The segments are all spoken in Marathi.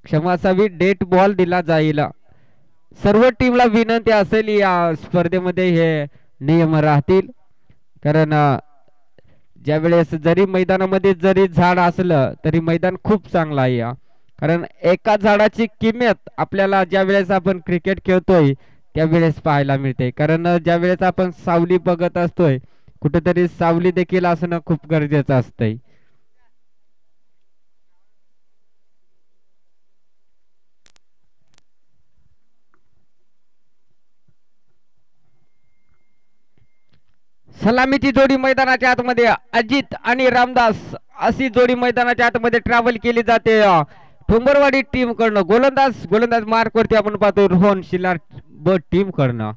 क्षमा असावी, डेट बॉल दिला जाईल. सर्व टीमला विनंती असेल या स्पर्धेमध्ये हे नियम राहतील, कारण ज्या वेळेस जरी मैदानामध्ये जरी झाड असलं तरी मैदान खूप चांगलं आहे. कारण एका झाडाची किंमत आपल्याला ज्या वेळेस आपण क्रिकेट खेळतोय त्यावेळेस पाहायला मिळते. कारण ज्या वेळेस आपण सावली बघत असतोय कुठेतरी सावली देखील असणं खूप गरजेचं असतंय. सलामीची जोडी मैदानाच्या आतमध्ये अजित आणि रामदास अशी जोडी मैदानाच्या आतमध्ये ट्रॅव्हल केली जाते ठोंबरवाडी टीम कडनं. गोलंदाज मार्क वरती आपण पाहतो रोहन शिलार ब टीम कडनं.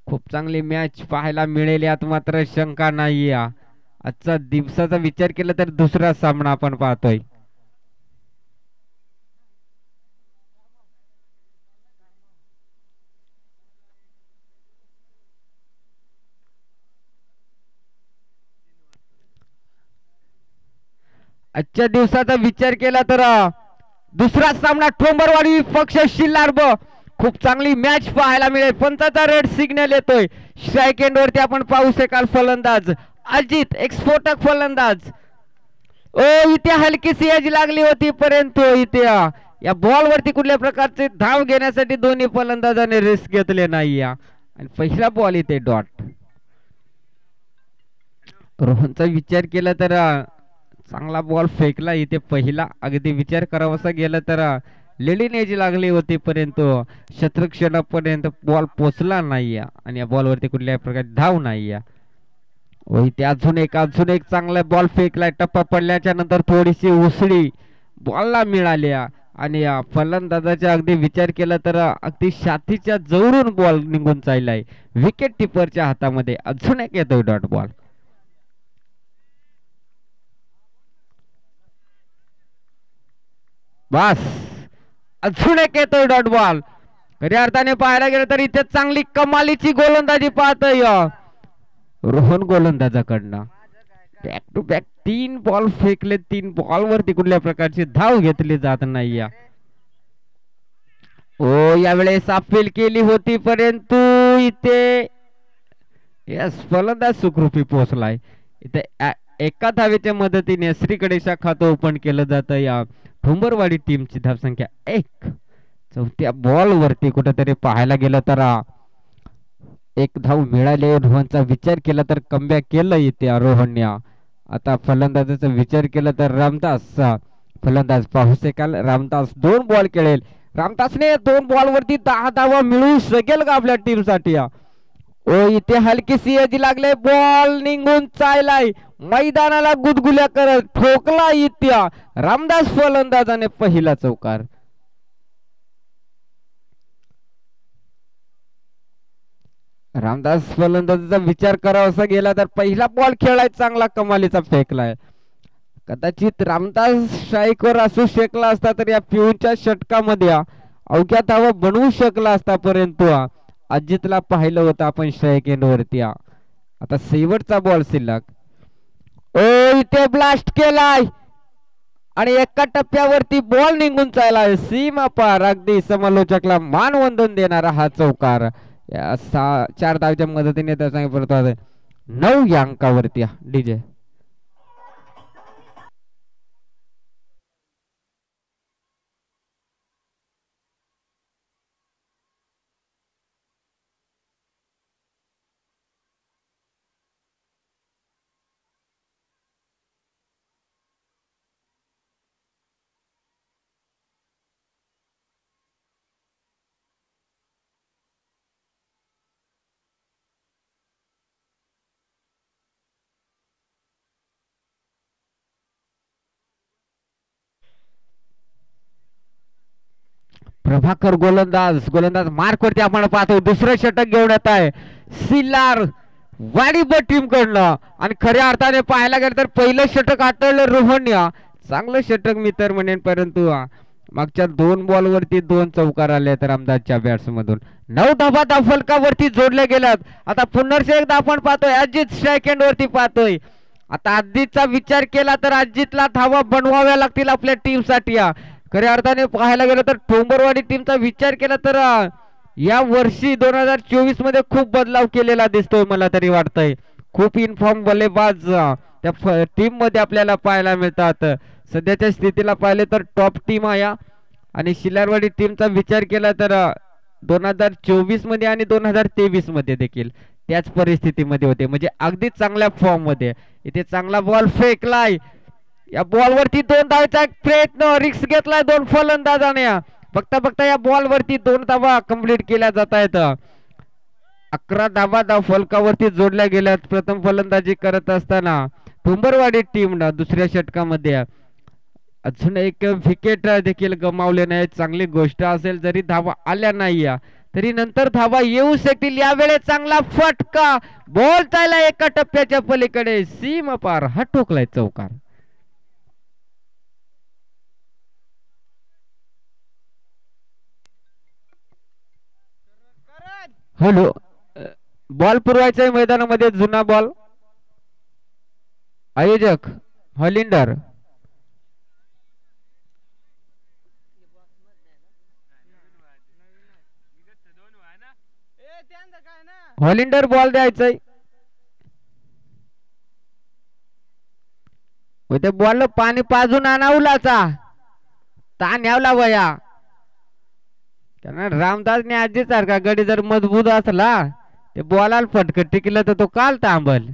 खूप चांगली मॅच पाहायला मिळेल यात मात्र शंका नाही. आजचा दिवसाचा विचार केला तर दुसरा सामना आपण पाहतोय. आजच्या दिवसाचा विचार केला तर दुसरा सामना ठोंबरवाडी पक्ष शिल्लार ब. खूप चांगली मॅच पाहायला मिळेल. पंचाचा रेड सिग्नल येतोय. स्ट्राईक एंड वरती आपण पाहू शकाल फलंदाज अजित, एक स्फोटक फलंदाज. ओ इथे हलकीशी एज लागली होती परंतु इथे या बॉल वरती कुठल्या प्रकारचे धाव घेण्यासाठी दोन्ही फलंदाजाने रिस्क घेतले नाही. आणि पहिला बॉल इथे डॉट. रोहनचा विचार केला तर चांगला बॉल फेकला इथे पहिला. अगदी विचार करावासा गेला तर लेडीन एज लागली होती परंतु शतक्षणापर्यंत बॉल पोचला नाही आणि या बॉल वरती कुठल्या प्रकारची धाव नाही. इथे अजून एक चांगला बॉल फेकलाय. टप्पा पडल्याच्या नंतर थोडीशी उसळी बॉलला मिळाली आणि फलंदाजाचा अगदी विचार केला तर अगदी छातीच्या जवळून बॉल निघून चाललाय. विकेट टिपरच्या हातामध्ये. अजून एक येतोय डॉट बॉल. बस अजून एक येतोय डॉट बॉल. खऱ्या अर्थाने पाहायला गेलं तर इथे चांगली कमालीची गोलंदाजी पाहतोय रोहन गोलंदाजाकडनं. बॅक टू बॅक 3 बॉल फेकले. 3 बॉल वरती कुठल्या प्रकारची धाव घेतली जात नाही. ओ यावेळेस अपील केली होती परंतु इथे यस फलंदाज सुखरूपी पोहोचलाय. इथे एका धावेच्या मदतीने श्रीगणेशा खातं ओपन केलं जातं या ठोंबरवाडी टीमची. धावसंख्या 1. चौथ्या बॉल वरती कुठेतरी पाहायला गेलं तर एक धाव मिळाले. रोहनचा विचार केला तर कमबॅक केलं इथे रोहनने. आता फलंदाजाचा विचार केला तर रामदास फलंदाज पाहू शकाल. रामदास 2 बॉल खेळेल. रामदासने 2 बॉल वरती 10 धावा मिळवू शकेल का आपल्या टीम साठी. ओ इथे हलकीशी एज लागले. बॉल निघून चाललाय. मैदानाला गुदगुल्या करत ठोकला इथे रामदास फलंदाजाने पहिला चौकार. रामदास फलंदाजाचा विचार करावा गेला तर पहिला बॉल खेळाय चांगला कमालीचा फेकलाय. कदाचित रामदास स्ट्राईकवर असू शकला असता तर या पिऊच्या षटकामध्ये अवघ्या धावा बनवू शकला असता परंतु अजितला पाहिलं होतं आपण स्ट्राईक एंड वरती. आता शेवटचा बॉल शिल्लक. ओ इथे ब्लास्ट केलाय आणि एका टप्प्यावरती बॉल निघून चाललाय सीमा पार. अगदी समालोचकला मानवंदन देणारा हा चौकार. 4 धावच्या मदतीने 9 या अंकावरती डीजे. प्रभाकर गोलंदाज मार्क वरती आपण पाहतो. दुसरं षटक घेऊन येत आहे सिल्लार वाडी ब टीम कडनं. आणि खऱ्या अर्थाने पाहायला गेलं तर पहिलं षटक हाताळलं रोहनने. चांगलं षटक मी तर म्हणेन परंतु मागच्या 2 बॉल वरती 2 चौकार आले तर रामदासच्या बॅट्स मधून. 9 धाबा फलकावरती जोडले गेल्यात. आता पुनर्ष एकदा आपण पाहतोय अजित स्ट्राईक एंड वरती पाहतोय. आता अजितचा विचार केला तर अजितला धावा बनवाव्या लागतील आपल्या टीम साठी. खऱ्या अर्थाने पाहायला गेलं तर ठोंबरवाडी टीमचा विचार केला तर या वर्षी 2024 मध्ये खूप बदलाव केलेला दिसतोय मला तरी वाटतंय. खूप इन्फॉर्म बल्लेबाज त्या टीम मध्ये आपल्याला पाहायला मिळतात. सध्याच्या स्थितीला पाहिले तर टॉप टीम आहे आणि शिलारवाडी टीमचा विचार केला तर 2024 मध्ये आणि 2023 मध्ये देखील त्याच परिस्थितीमध्ये होते, म्हणजे अगदी चांगल्या फॉर्म मध्ये. इथे चांगला बॉल फेकलाय, या बॉल वरती 2 धावांचा प्रयत्न, रिक्स घेतलाय 2 फलंदाजाने. बघता बघता या बॉल वरती 2 धावा कंप्लीट केल्या जात आहेत. 11 धावा धाव फलकावरती जोडल्या गेल्यात प्रथम फलंदाजी करत असताना ठोंबरवाडी टीम दुसऱ्या षटकामध्ये. अजून एक विकेट देखील गमावले नाही, चांगली गोष्ट असेल. जरी धावा आल्या नाही तरी नंतर धावा येऊ शकतील. यावेळेस चांगला फटका, बॉल चालला एका टप्प्याच्या पलीकडे, सीमा पार, हा ठोकलाय चौकार. हॅलो, बॉल पुरवायचा आहे मैदानामध्ये, जुना बॉल. आयोजक हॉलिंडर. हॉलिंडर बॉल द्यायचंय. ते बॉल पाणी पाजून आणा उलाचा ताण यावला वया. कारण रामदासने आजी सारखा गडी जर मजबूत असला ते बॉलाला फटकट टिकलं तर तो काल थांबल.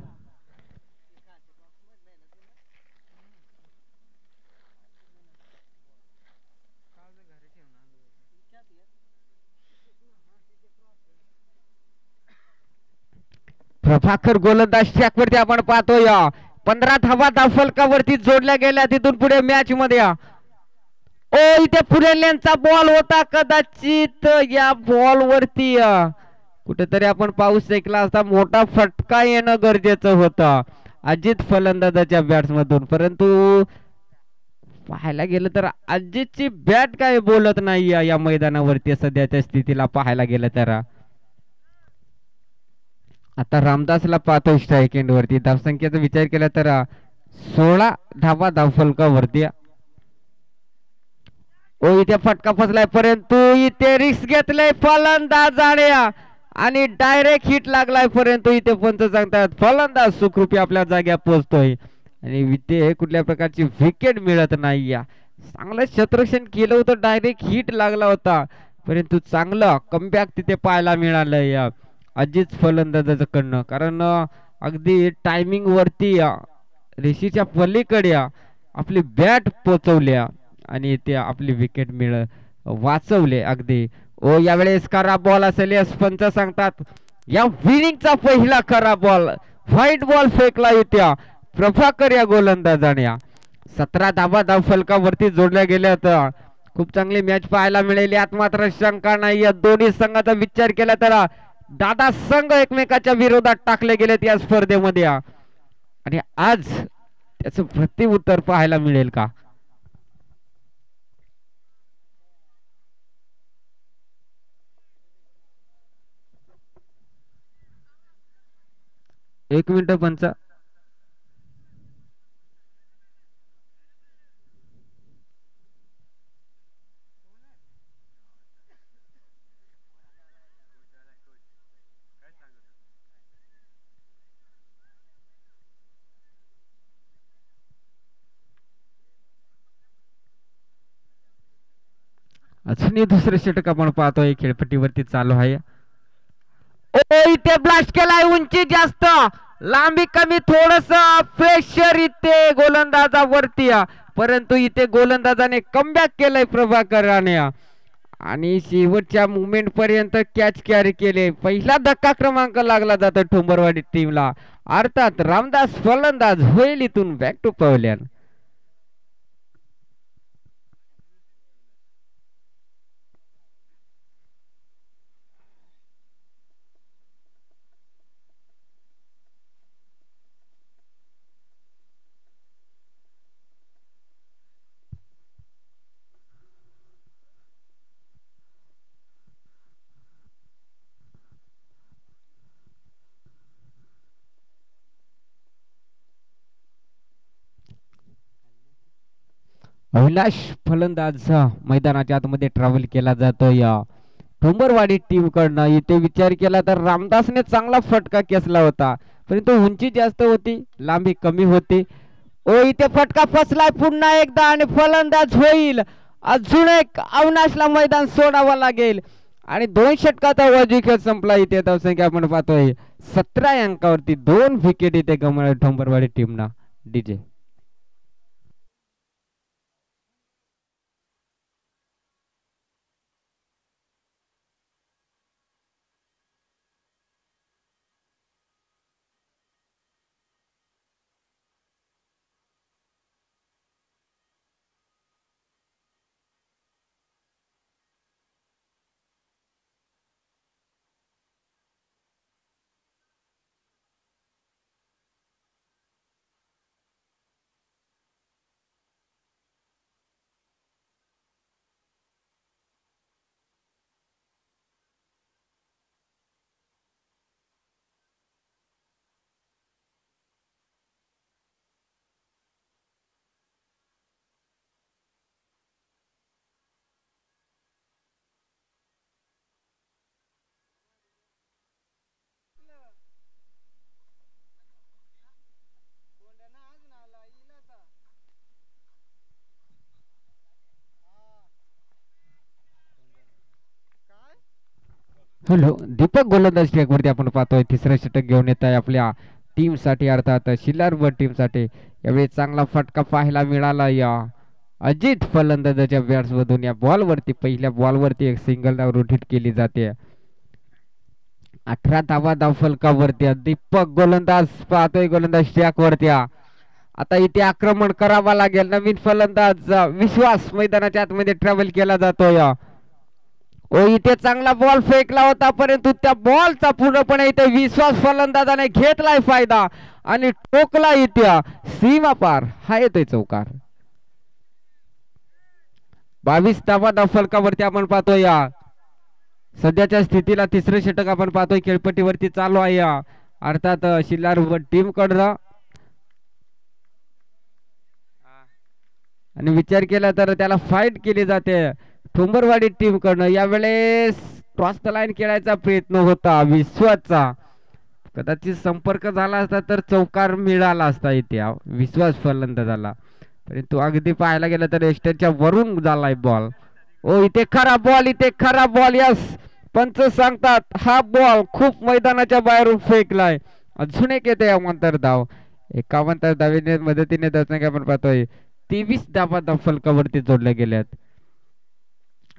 प्रभाकर गोलंदाज ट्रॅकवरती आपण पाहतोय. 15 धावा फलकावरती जोडल्या गेल्या. तिथून पुढे मॅच मध्ये ओ इथे फुलेल्यांचा बॉल होता, कदाचित या बॉल वरती कुठेतरी आपण पाऊस ऐकला असता. मोठा फटका येणं गरजेचं होतं अजित फलंदाजाच्या बॅट्स मधून, परंतु पाहायला गेलं तर अजितची बॅट काय बोलत नाही या मैदानावरती सध्याच्या स्थितीला पाहायला गेलं तर. आता रामदासला पाहतो स्ट्राईक एंड वरती. धावसंख्येचा विचार केला तर 16 धावा धावफलकावरती. ओ इथे फटका फसलाय, परंतु इथे रिस्क घेतलाय फलंदाजाने आणि डायरेक्ट हिट लागलाय, परंतु इथे पंच सांगतात फलंदाज सुखरूपी आपल्या जाग्या पोहोचतोय आणि इथे कुठल्या प्रकारची विकेट मिळत नाही. चांगलं क्षेत्ररक्षण केलं होतं, डायरेक्ट हिट लागला होता, परंतु चांगलं कमबॅक तिथे पाहायला मिळालं अजित फलंदाजाचं कडनं. कारण अगदी टायमिंग वरती रेषेच्या पलीकडे आपली बॅट पोचवल्या आणि ते आपली विकेट वाचवले अगदी. ओ यावेळेस खरा बॉल असेल, पंच सांगतात या विनिंगचा पहिला खरा बॉल, व्हाईट बॉल फेकला होत्या प्रभाकर या गोलंदाजाने. 17 धावा धाव फलकावरती जोडल्या गेल्यात. खूप चांगली मॅच पाहायला मिळेल, यात मात्र शंका नाही. या दोन्ही संघाचा विचार केला तर दादा संघ एकमेकाच्या विरोधात टाकले गेलेत या स्पर्धेमध्ये आणि आज त्याचं प्रत्युत्तर पाहायला मिळेल का? एक मिनिट पंचा. अजूनही दुसरे षटक आपण पाहतोय खेळपट्टीवरती चालू आहे. ओ इथे ब्लास्ट केलाय, उंची जास्त लांबी कमी, थोडस प्रेशर इथे गोलंदाजावरती, परंतु इथे गोलंदाजाने कमबॅक केलंय प्रभाकराने आणि शेवटच्या मुवमेंट पर्यंत कॅच कॅरी केले. पहिला धक्का क्रमांक लागला जातो ठोंबरवाडी टीमला, अर्थात रामदास फलंदाज होईल इथून बॅक टू पवेलियन. अविलाश फलंदाज मैदानाच्या आतमध्ये ट्रॅव्हल केला जातो या ठोंबरवाडी टीम कडनं. इथे विचार केला तर रामदासने चांगला फटका खेचला होता, परंतु उंची जास्त होती, लांबी कमी होती. ओ इथे फटका फसलाय पुन्हा एकदा आणि फलंदाज होईल. अजून एक अविनाशला मैदान सोडावं लागेल आणि 2 षटकाचा वजी खेळ संपला. इथे धावसंख्या आपण पाहतोय 17 अंकावरती 2 विकेट इथे गमावले ठोंबरवाडी टीमना. डीजे हॅलो दीपक गोलंदाज ट्रॅकवरती आपण पाहतोय. तिसरं षटक घेऊन येत आहे आपल्या टीम साठी, अर्थात शिलारवर टीम साठी. यावेळी चांगला फटका पाहायला मिळाला या अजित फलंदाजाच्या बॅट्स मधून. या बॉलवरती पहिल्या बॉलवरती एक सिंगल धाव रोटेट केली जाते. 18 धावा धावफलकावरती दीपक गोलंदाज पाहतोय गोलंदाज ट्रॅकवरती. आता इथे आक्रमण करावा लागेल. नवीन फलंदाज विश्वास मैदानाच्या आतमध्ये ट्रॅव्हल केला जातोय. ओ इथे चांगला बॉल फेकला होता, परंतु त्या बॉलचा पूर्णपणे इथे विश्वास फलंदाजाने घेतलाय फायदा आणि ठोकला इथे सीमा पार. हा येतोय चौकार. 22 धावा धावफलकावरती आपण पाहतोय. या सध्याच्या स्थितीला तिसरं षटक आपण पाहतोय खेळपट्टीवरती चालू आहे अर्थात शिल्लार टीम कडनं. आणि विचार केला तर त्याला फाईट केली जाते ठोंबरवाडी टीम कडनं. यावेळेस क्रॉस द लाईन खेळायचा प्रयत्न होता विश्वासचा. कदाचित संपर्क झाला असता तर चौकार मिळाला असता इथे विश्वास फलंदाजाला, परंतु अगदी पाहायला गेलं तर एस्टेटच्या वरून झालाय बॉल. ओ इथे खरा बॉल, इथे खरा बॉल. यस पंच सांगतात हा बॉल खूप मैदानाच्या बाहेरून फेकलाय. अजून एक येते अवांतर धाव. 51 धावेने मदतीने दर्शक आपण पाहतोय 23 धावा धावफलकावरती जोडल्या गेल्यात.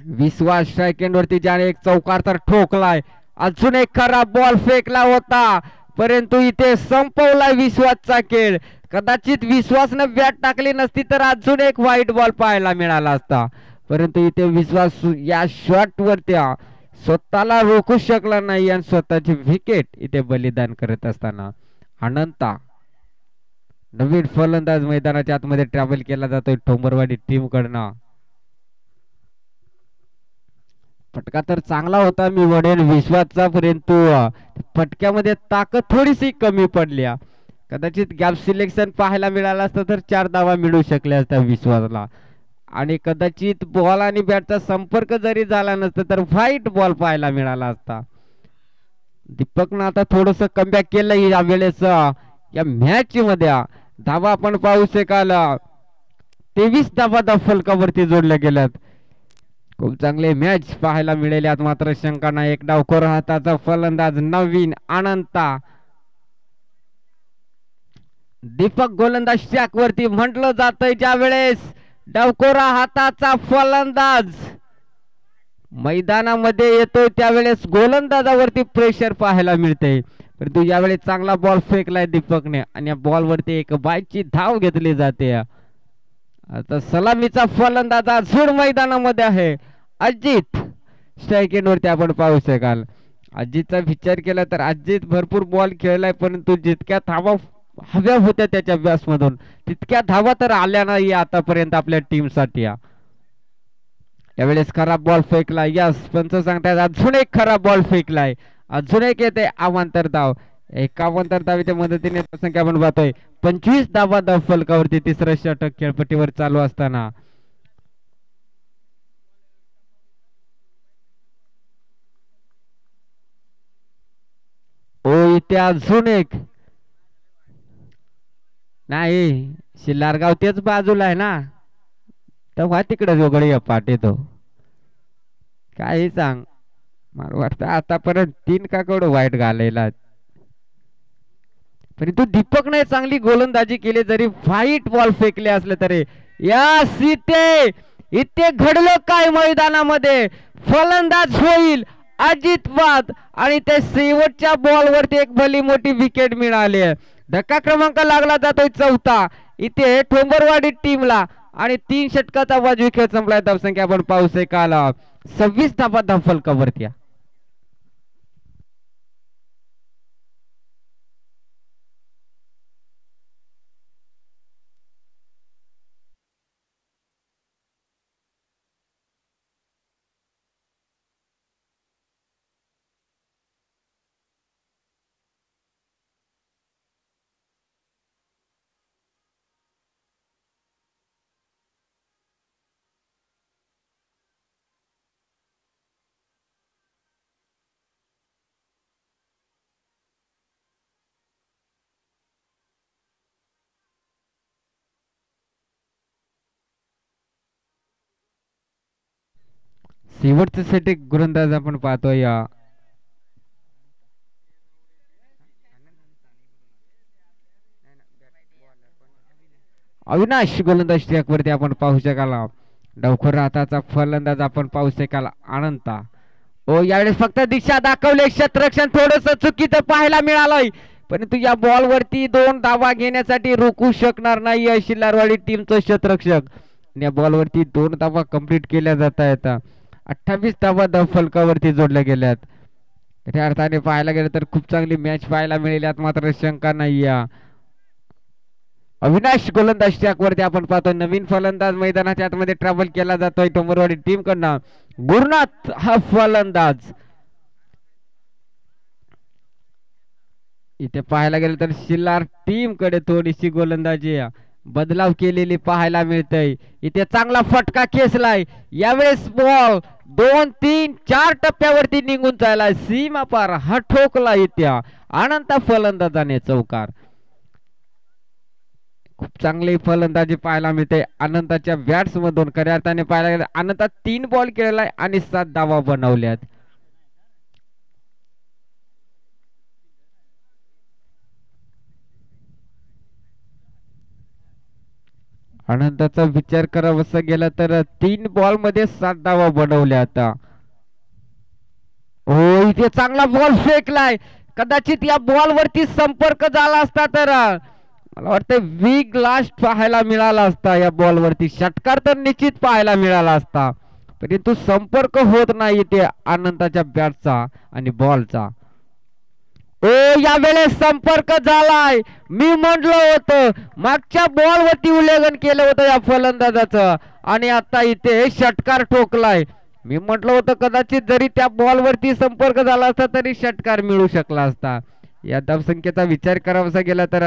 विश्वास सेकंड वरती ज्याने एक चौकार तर ठोकलाय. अजून एक खरा बॉल फेकला होता, परंतु इथे संपवलाय विश्वासचा खेळ. कदाचित विश्वासने बॅट टाकली नसती तर अजून एक व्हाईट बॉल पाहायला मिळाला असता, परंतु इथे विश्वास या शॉट वरती स्वतःला रोखू शकला नाही आणि स्वतःची विकेट इथे बलिदान करत असताना अनंता नवीन फलंदाज मैदानाच्या आतमध्ये ट्रॅव्हल केला जातोय ठोंबरवाडी टीम कडनं. फटका तर चांगला होता मी वडेल विश्वासचा, परंतु फटक्यामध्ये ताकद थोडीशी कमी पडली. कदाचित गॅप सिलेक्शन पाहायला मिळाला असता तर 4 धावा मिळू शकल्या असत्या विश्वासला आणि कदाचित बॉल आणि बॅटचा संपर्क जरी झाला नसता तर व्हाईट बॉल पाहायला मिळाला असता. दीपकनं आता थोडस कमबॅक केलं या वेळेस या मॅच मध्ये. धावा आपण पाहू शकाल 23 धावा धावफलकावरती जोडल्या गेल्यात. खूप चांगले मॅच पाहायला मिळाले. मात्र शंका नाही. एक डावखोर हाताचा फलंदाज नवीन अनंता. दीपक गोलंदाज ट्रॅक वरती म्हटलं जातंय ज्या वेळेस डावखोरा हाताचा फलंदाज मैदानामध्ये येतोय त्यावेळेस गोलंदाजावरती प्रेशर पाहायला मिळते, परंतु यावेळी चांगला बॉल फेकलाय दीपकने आणि या बॉल वरती एक बायची धाव घेतली जाते. आता सलामीचा फलंदाज झुड मैदानामध्ये आहे अजित. स्ट्राईक वरती आपण पाहू शकाल अजितचा विचार केला तर अजित भरपूर बॉल खेळलाय, परंतु जितक्या धावा हव्या होत्या त्याच्या व्यास मधून तितक्या धावा तर आल्या नाही आतापर्यंत आपल्या टीम साठी. यावेळेस खराब बॉल फेकलाय. यस पंच सांगतायत अजून एक खराब बॉल फेकलाय. अजून एक येते अवांतर धाव. 51 धावेच्या मदतीने संख्या आपण पाहतोय 25 धावा धावफलकावरती तिसरं षटक खेळपट्टीवर चालू असताना इथे अजून एक नाही, शिल्लारगाव तेच बाजूला आहे ना, तेव्हा तिकडे जोगळे पाठ येतो. काही सांग, मला वाटतं आतापर्यंत 3 का केवढं वाईट घालायला, परंतु दीपकने चांगली गोलंदाजी केली. जरी व्हाईट बॉल फेकले असले तरी या इथे इथे घडलं काय मैदानामध्ये, फलंदाज होईल अजित वाद आणि त्या शेवटच्या बॉलवरती एक भली मोठी विकेट मिळाली. धक्का क्रमांक लागला जातोय 4था इथे ठोंबरवाडी टीमला आणि 3 षटकाचा बाजू खेळ संपलाय. धावसंख्या आपण पाहू शकाल 26 धावा धावफलकावरती. शेवटचं साठी गोलंदाज आपण पाहतोय अविनाश. गोलंदाज ट्रॅकवरती आपण पाहू शकाल. डावखोर हाताचा फलंदाज आपण पाहू शकाल अनंता. ओ यावेळेस फक्त दिशा दाखवले, क्षेत्ररक्षण थोडस चुकीचं पाहायला मिळालंय, परंतु या बॉल वरती 2 धावा घेण्यासाठी रोखू शकणार नाही शिल्लारवाडी टीमचं क्षेत्ररक्षक. या बॉल वरती 2 धावा कंप्लीट केल्या जात आहेत. 28 धावा धाव फलकावरती जोडल्या गेल्यात. त्या अर्थाने पाहायला गेलं तर खूप चांगली मॅच पाहायला मिळेल, यात मात्र शंका नाही. अविनाश गोलंदाज ट्रॅकवरती आपण पाहतो. नवीन फलंदाज मैदानाच्या आतमध्ये ट्रॅव्हल केला जातोय ठोंबरवाडी टीम कडनं. गुरुनाथ हा फलंदाज. इथे पाहायला गेलं तर शिल्लार टीम कडे थोडीशी गोलंदाजी बदलाव केलेली पाहायला मिळतंय. इथे चांगला फटका खेचलाय, यावेळेस बॉल 2, 3, 4 टप्प्यावरती निघून चाललाय सीमा पार. हा ठोकला इथे अनंत फलंदाजाने चौकार. खूप चांगली फलंदाजी पाहायला मिळते अनंताच्या बॅट्स मधून. खऱ्या अर्थाने पाहायला गेलं अनंतात 3 बॉल केलेलाय आणि 7 धावा बनवल्यात. अनंताचा विचार करावा गेला तर 3 बॉल मध्ये 7 धावा बनवल्या. आता हो इथे चांगला बॉल फेकलाय, कदाचित या बॉल वरती संपर्क झाला असता तर मला वाटतं बिग लास्ट पाहायला मिळाला असता. या बॉल वरती षटकार तर निश्चित पाहायला मिळाला असता, परंतु संपर्क होत नाही ते अनंताच्या बॅटचा आणि बॉलचा. ओ यावेळेस संपर्क झालाय. मी म्हटलं होतं मागच्या बॉल वरती उल्लंघन केलं होतं या फलंदाजाचं आणि आता इथे षटकार ठोकलाय. मी म्हटलं होतं कदाचित जरी त्या बॉल वरती संपर्क झाला असता तरी षटकार मिळू शकला असता. या धावसंख्येचा विचार करावा गेला तर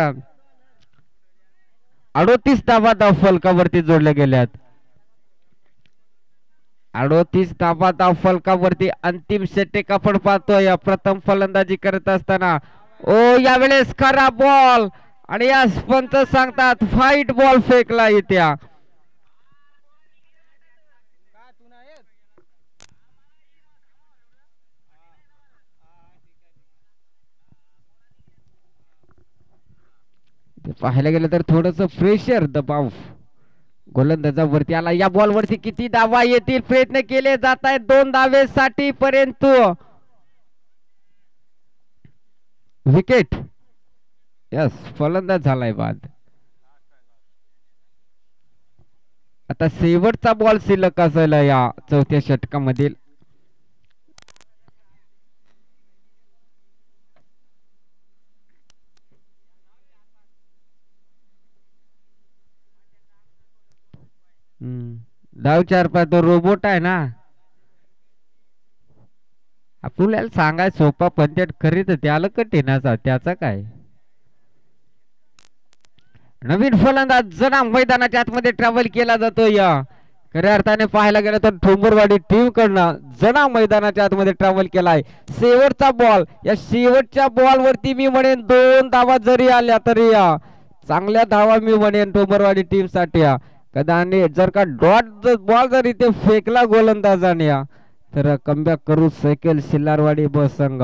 38 धावा धाव फलकावरती जोडल्या गेल्यात. 38 धावा धाव फलकावरती अंतिम षटक आपण पाहतोय. प्रथम फलंदाजी करत असताना ओ यावेळेस खरा बॉल आणि या पंच सांगतात व्हाईट बॉल फेकला इथे. पाहायला गेलं तर थोडस प्रेशर दबाव गोलंदाजावरती आला. या बॉल वरती किती धावा येतील प्रयत्न केले जात आहेत 2 धावेसाठी, परंतु विकेट. यस फलंदाज झालाय बाद. आता शेवटचा बॉल शिल्लक असेल या 4थ्या षटकामधील. धाव 4-5 तो रोबोट आहे ना, आपल्याला सांगाय सोपा पण ते खरीच त्याला कठीणाचा त्याचा काय. नवीन फलंदाज जना मैदानाच्या आतमध्ये ट्रॅव्हल केला जातो. या खऱ्या अर्थाने पाहायला गेलं तर ठोंबरवाडी टीम कडनं जना मैदानाच्या आतमध्ये ट्रॅव्हल केलाय. शेवटचा बॉल, या शेवटच्या बॉल वरती मी म्हणेन 2 धावा जरी आल्या तरी चांगल्या धावा मी म्हणेन ठोंबरवाडी टीम साठी. कदाने जर का डॉट बॉल जर इथे फेकला गोलंदाजाने तर कमबॅक करू शकेल शिल्लारवाडी बस संघ.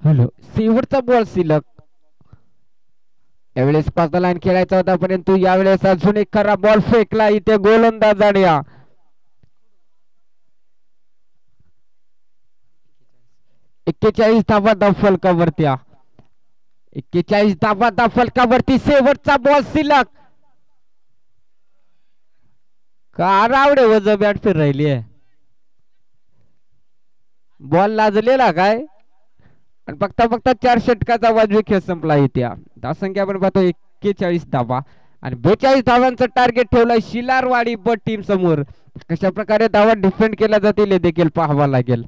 हॅलो, शेवटचा बॉल शिल्लक. यावेळेस पाच लाईन खेळायचा होता परंतु यावेळेस अजून एक खरा बॉल फेकला इथे गोलंदाजाने. 41 धावा फलकावरती. 41 धावा फलकावरती शेवटचा बॉल शिल्लक. का रावडे वज बॅट फिर राहिली आहे. बॉल लाजलेला काय आणि बघता बघता 4 षटकाचा वाजवी खेळ संपला इथे. धावसंख्या आपण पाहतो 41 धावा आणि 42 धावांचं टार्गेट ठेवलंय शिलारवाडी ब टीम समोर. कशा प्रकारे धावा डिफेंड केल्या जातील हे देखील पाहावा लागेल.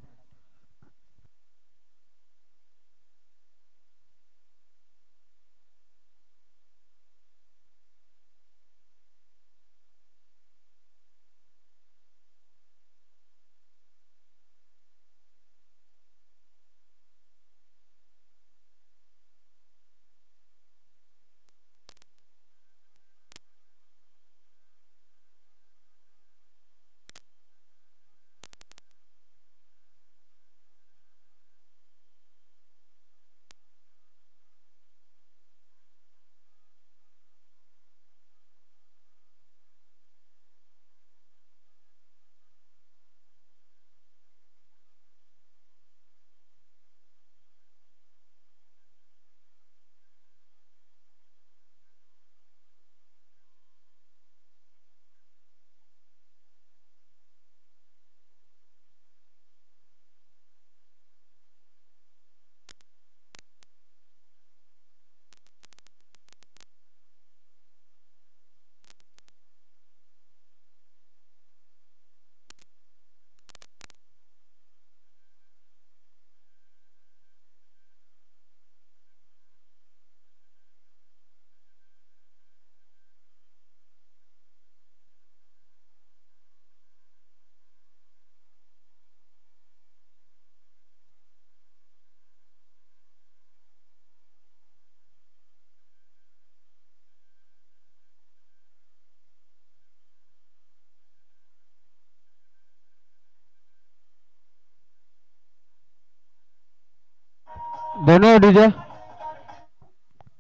बनव डीजे.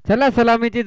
चला सलामीची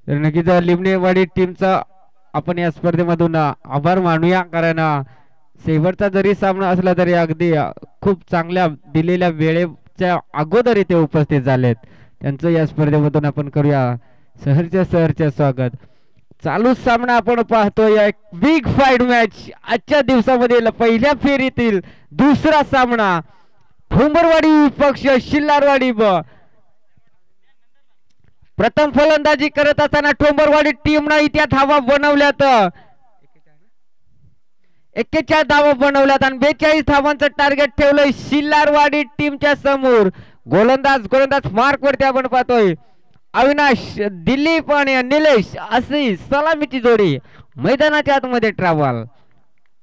तर नक्कीच लिमणेवाडी टीमचा आपण या स्पर्धेमधून आभार मानूया. कारण शेवटचा जरी सामना असला तरी अगदी खूप चांगल्या दिलेल्या वेळेच्या अगोदर इथे उपस्थित झालेत. त्यांचं या स्पर्धेमधून आपण करूया सहर्ष स्वागत. चालू सामना आपण पाहतोय एक बिग फाईट मॅच. आजच्या दिवसामधील पहिल्या फेरीतील दुसरा सामना ठोंबरवाडी पक्ष शिल्लारवाडी ब. प्रथम फलंदाजी करत असताना ठोंबरवाडी टीमनं इथे धावा बनवल्यात. 41 धावा बनवल्यात आणि 42 धावांचं टार्गेट ठेवलंय शिल्लारवाडी टीमच्या समोर. गोलंदाज मार्क वरती आपण पाहतोय. अविनाश, दिलीप आणि निलेश अशी सलामीची जोडी मैदानाच्या आतमध्ये ट्रॅव्हल.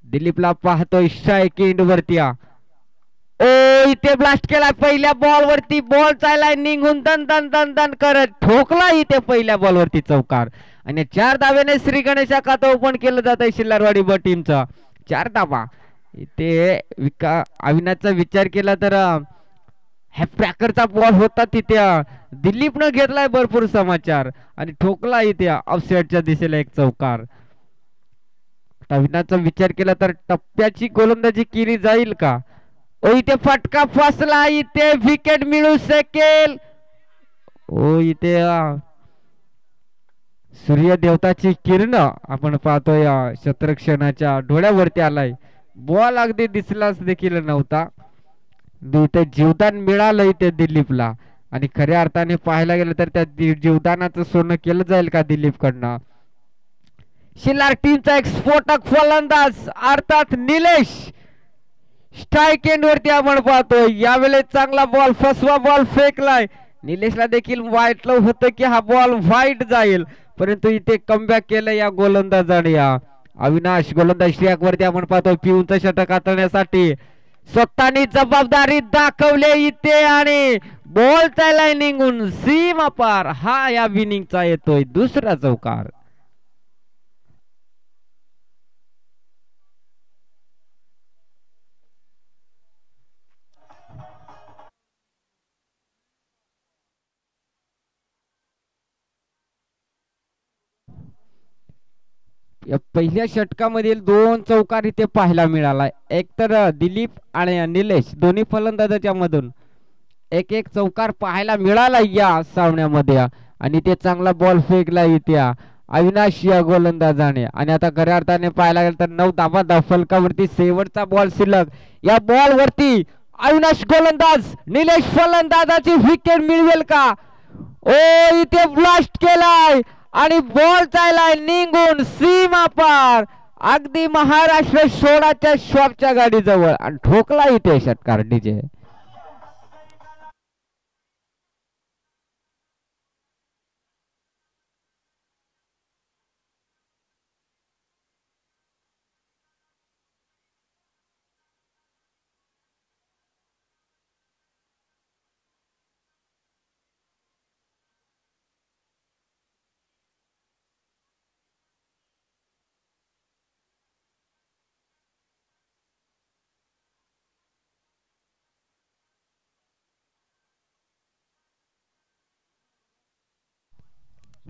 दिलीपला पाहतोय स्ट्राईक एंड वरती. ओ इथे ब्लास्ट केला पहिल्या बॉल वरती. बॉल चाललाय निघून दन दन दन दन करत ठोकला इथे पहिल्या बॉल वरती चौकार. आणि 4 धाव्याने श्री गणेशा खातं ओपन केलं जात आहे शिल्लारवाडी ब टीमचा. 4 धावा इथे अविनाशचा विचार केला तर पॅकरचा बॉल होता तिथे दिलीपनं घेतलाय भरपूर समाचार आणि ठोकला इथे ऑफसाईडच्या दिशेला एक चौकार. अविनाशचा विचार केला तर टप्प्याची गोलंदाजी केली जाईल का. ओ इथे फटका फसला. इथे विकेट मिळू शकेल. ओ इथे सूर्य देवताची किरण आपण पाहतोय क्षेत्ररक्षणाच्या डोळ्यावरती आलाय. बॉल अगदी दिसलाच देखील नव्हता. इथे जीवदान मिळालं इथे दिलीपला आणि खऱ्या अर्थाने पाहायला गेलं तर त्या जीवदानाचं सोनं केलं जाईल का दिलीप कडनं. शिल्लार टीमचा एक स्फोटक फलंदाज अर्थात निलेश स्ट्राईक एंड वरती आपण पाहतोय. यावेळेस चांगला बॉल फसवा बॉल फेकलाय. निलेशला देखील वाटलं होतं की हा बॉल वाईट जाईल परंतु इथे कमबॅक केलं या गोलंदाजाने. अविनाश गोलंदाज स्ट्राईक वरती आपण पाहतोय. पिऊनचं षटक हाताळण्यासाठी स्वतःनी जबाबदारी दाखवले इथे आणि बॉल चाललाय निघून सीमा पार. हा या विनिंगचा येतोय दुसरा चौकार. पहिल्या षटकामधील 2 चौकार इथे पाहायला मिळाला. एक तर दिलीप आणि निलेश दोन्ही फलंदाजाच्या मधून एक एक चौकार पाहायला मिळाला या सामन्यामध्ये आणि ते चांगला बॉल फेकला इथे अविनाश या गोलंदाजाने. आणि आता खऱ्या अर्थाने पाहायला गेलं तर 9 धावा फलकावरती शेवटचा बॉल शिल्लक. या बॉल वरती अविनाश गोलंदाज, निलेश फलंदाजाची विकेट मिळवेल का. ओ इथे ब्लास्ट केलाय आणि बॉल चाललाय निघून सीमा पार अगदी महाराष्ट्र सोडाच्या शॉपच्या गाडीजवळ आणि ठोकला इथे षटकार डीजे.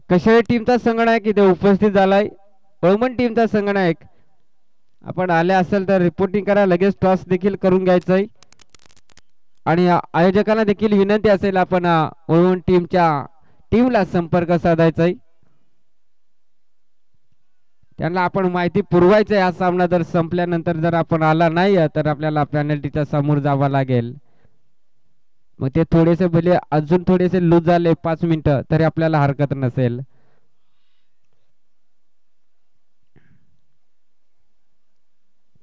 कशाळी टीमचा संगणक इथे उपस्थित झालाय. पळमन टीमचा संगणक आपण आले असेल तर रिपोर्टिंग करा. लगेच टॉस देखील करून घ्यायचंय आणि आयोजकांना देखील विनंती असेल आपण पळमन टीमच्या टीमला संपर्क साधायचा आहे. त्यांना आपण माहिती पुरवायचं आहे. हा सामना जर संपल्यानंतर जर आपण आला नाही तर आपल्याला पेनल्टीच्या समोर जावं लागेल. मग ते थोडेसे भले अजून थोडेसे लूज झाले 5 मिनिटं तरी आपल्याला हरकत नसेल.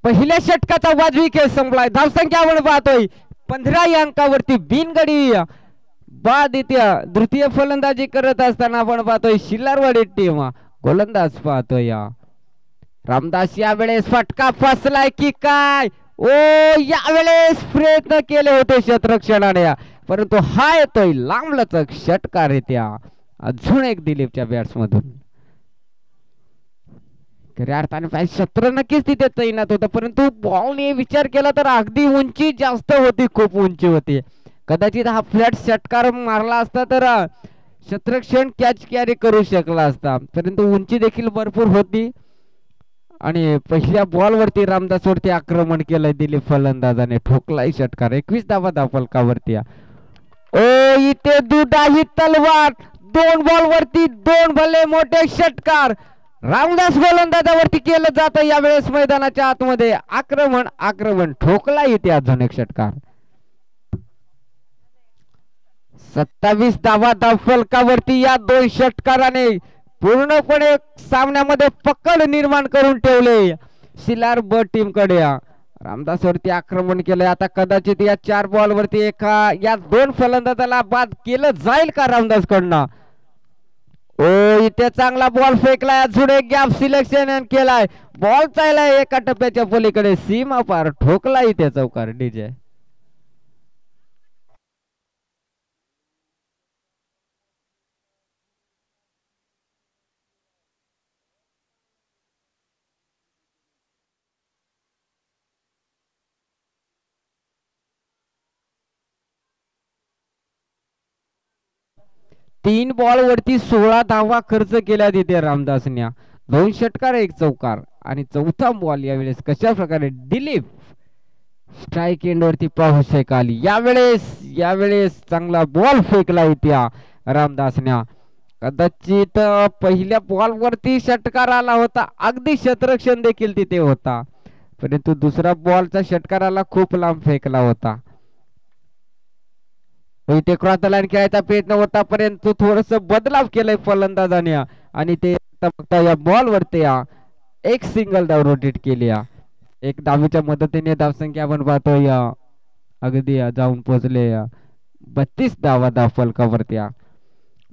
पहिल्या षटकाचा वाजवी खेळ संपलाय. धावसंख्या आपण पाहतोय 15 या अंकावरती बिनगडी बाद इथे द्वितीय फलंदाजी करत असताना आपण पाहतोय शिल्लारवाडी टीम. गोलंदाज पाहतोय रामदास. यावेळेस फटका फसलाय की काय. ओ यावेळेस प्रयत्न केले होते क्षेत्ररक्षणाने परंतु हा येतोय लांबलचक षटकार येत्या अजून एक दिलीपच्या बॅट्स मधून. खऱ्या अर्थाने क्षेत्र नक्कीच तिथे तैनात होतं परंतु बॉलने विचार केला तर अगदी उंची जास्त होती. खूप उंची होती. कदाचित हा फ्लॅट षटकार मारला असता तर क्षेत्ररक्षण कॅच कॅरी करू शकला असता परंतु उंची देखील भरपूर होती आणि पहिल्या बॉल वरती रामदास वरती आक्रमण केलंय दिलीप फलंदाजाने. ठोकलाय षटकार. 21 धावा धावफलकावरती. ओ इथे दुधाही तलवार. 2 बॉल वरती 2 भले मोठे षटकार रामदास गोलंदाजावरती केलं जातं. यावेळेस मैदानाच्या आतमध्ये आक्रमण ठोकला इथे अजून एक षटकार. 27 धावा धावफलकावरती या 2 षटकाराने पूर्णपणे सामन्यामध्ये पकड निर्माण करून ठेवले. शिलार ब टीम कडे. रामदास वरती आक्रमण केलंय आता. कदाचित या 4 बॉल वरती या 2 फलंदाजाला बाद केलं जाईल का रामदास कडनं. ओ इथे चांगला बॉल फेकलाय. अजून एक गॅप सिलेक्शन केलाय. बॉल चाललाय एका टप्प्याच्या पलीकडे. सीमा पार ठोकला इथे चौकार डीजे. तीन बॉल वरती 16 धावा खर्च केल्या तिथे रामदासने. 2 षटकार 1 चौकार आणि चौथा बॉल यावेळेस कशा प्रकारे दिलीप स्ट्राइक एंड वरती पाहू शकाल. यावेळेस चांगला बॉल फेकला इथे रामदासने. कदाचित पहिल्या बॉल वरती षटकार आला होता. अगदी क्षेत्ररक्षण देखील तिथे होता परंतु दुसरा बॉलचा षटकाराला खूप लांब फेकला होता. इथे क्रॉस द लाईन खेळायचा प्रयत्न होता परंतु थोडस बदलाव केलाय फलंदाजाने आणि ते फक्त या बॉल वरती एक सिंगल धाव रोटेट केली. एक धावीच्या मदतीने धावसंख्या आपण पाहतोय अगदी जाऊन पोहोचले 32 धावा धाव फलकावरती.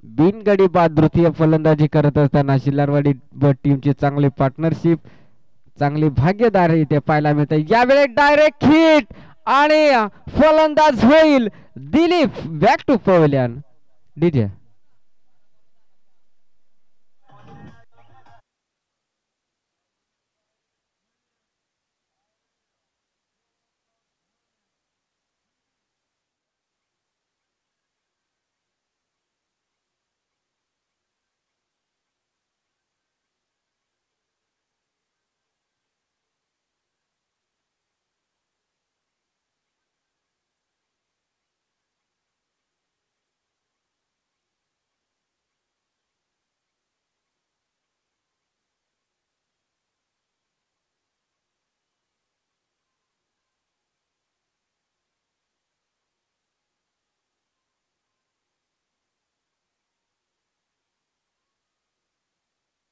बिनगडी बाद द्वितीय फलंदाजी करत असताना शिलारवाडी टीमची चांगली पार्टनरशिप चांगली भागीदारी इथे पाहायला मिळते. यावेळी डायरेक्ट हिट आणि फलंदाज होईल Dilip. Back to pavilion DJ.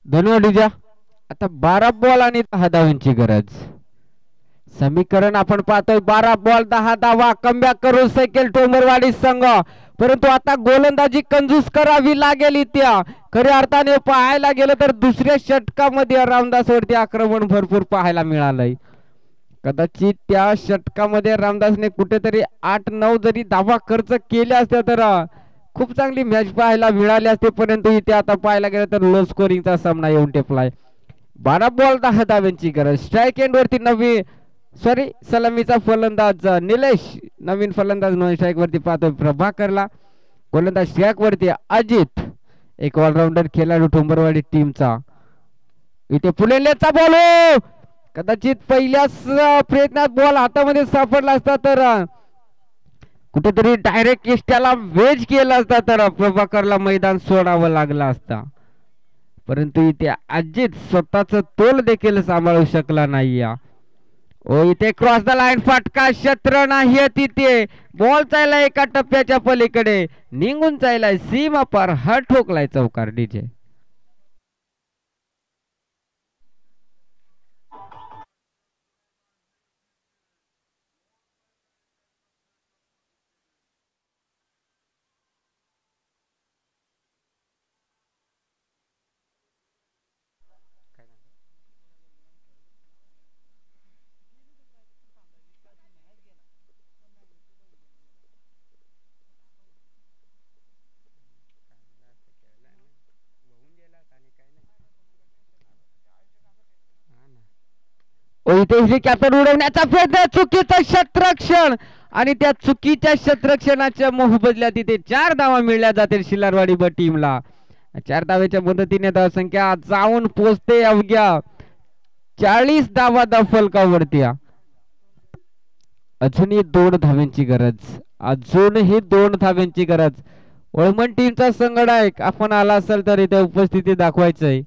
धन्यवाद डीजा. आता 12 बॉल आणि 10 धावांची गरज. समीकरण आपण पाहतोय 12 बॉल 10 धावा. कमबॅक करून सैकेल टोमरवाडी संघ परंतु आता गोलंदाजी कंजूस करावी लागेल इथे. खऱ्या अर्थाने पाहायला गेलं तर दुसऱ्या षटकामध्ये रामदास वरती आक्रमण भरपूर पाहायला मिळालंय. कदाचित त्या षटकामध्ये रामदासने कुठेतरी 8-9 जरी धावा खर्च केल्या असत्या तर खूप चांगली मॅच पाहायला मिळाली असते परंतु इथे आता पाहायला गेलं तर लो स्कोरिंगचा सामना येऊन टेपलाय. 12 बॉल 10 धाव्यांची गरज. स्ट्राइक एंड वरती सलामीचा फलंदाज निलेश. नवीन फलंदाज नॉन स्ट्राइक वरती पाहतोय प्रभाकरला. गोलंदाज स्ट्राइक वरती अजित. एक ऑलराऊंडर खेळाडू ठोंबरवाडी टीमचा. इथे पुलेलेचा बॉल. कदाचित पहिल्याच प्रयत्नात बॉल हातामध्ये सापडला असता तर कुठेतरी डायरेक्ट इष्ट्याला वेज केला असता तर प्रभाकरला मैदान सोडावं लागलं असता परंतु इथे अजित स्वतःच तोल देखील सांभाळू शकला नाही. ओ इथे क्रॉस द लाईन फटका. क्षेत्र नाही तिथे. बॉल चाललाय एका टप्प्याच्या पलीकडे. निघून चाललाय सीमा पार. हा ठोकलाय चौकार डीजे. इथे कॅप्टन उडवण्याचा प्रयत्न. चुकीचं क्षेत्ररक्षण आणि त्या चुकीच्या क्षेत्ररक्षणाच्या मोहबदल्यात तिथे 4 धावा मिळल्या जातील शिलारवाडी ब टीमला. 4 धावेच्या मदतीने धावसंख्या जाऊन पोहोचते अवघ्या 40 धावा धाव फलकावरती. अजूनही 2 धाव्यांची गरज. अजूनही 2 धाव्यांची गरज. वळमन टीमचा संघनायक आपण आला असेल तर इथे उपस्थिती दाखवायचंय.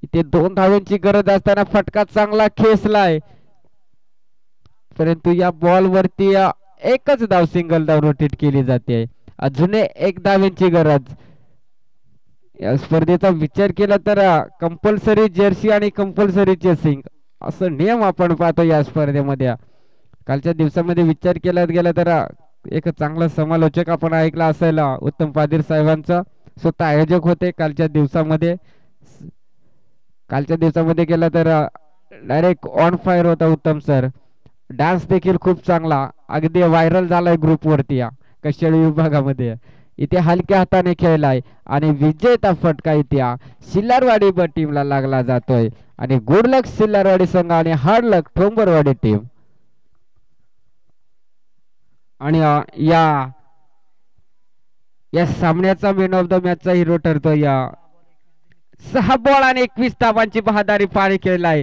इथे 2 धाव्यांची गरज असताना फटका चांगला खेचलाय परंतु या बॉल वरती एकच धाव सिंगल धाव रोटेट केली जाते. अजून 1 धाव्यांची गरज. या स्पर्धेचा विचार केला तर कंपल्सरी जर्सी आणि कंपल्सरी चेसिंग असं नियम आपण पाहतो या स्पर्धेमध्ये. कालच्या दिवसामध्ये विचार केला गेला तर एक चांगला समालोचक आपण ऐकला असेल उत्तम पादीर साहेबांचा. स्वतः आयोजक होते कालच्या दिवसामध्ये. कालच्या दिवसामध्ये केला तर डायरेक्ट ऑन फायर होता उत्तम सर. डान्स देखील खूप चांगला अगदी व्हायरल झालाय ग्रुप वरती या कशाळी विभागामध्ये. इथे हलक्या हाताने खेळलाय आणि विजेता फटका इथे सिल्लारवाडी टीमला लागला जातोय. आणि गुड लक सिल्लारवाडी संघ आणि हार्ड लक ठोंबरवाडी टीम. आणि या सामन्याचा मॅन ऑफ द मॅचचा हिरो ठरतो. या 6 बॉल आणि 21 धावांची बहादारी पारी केलाय.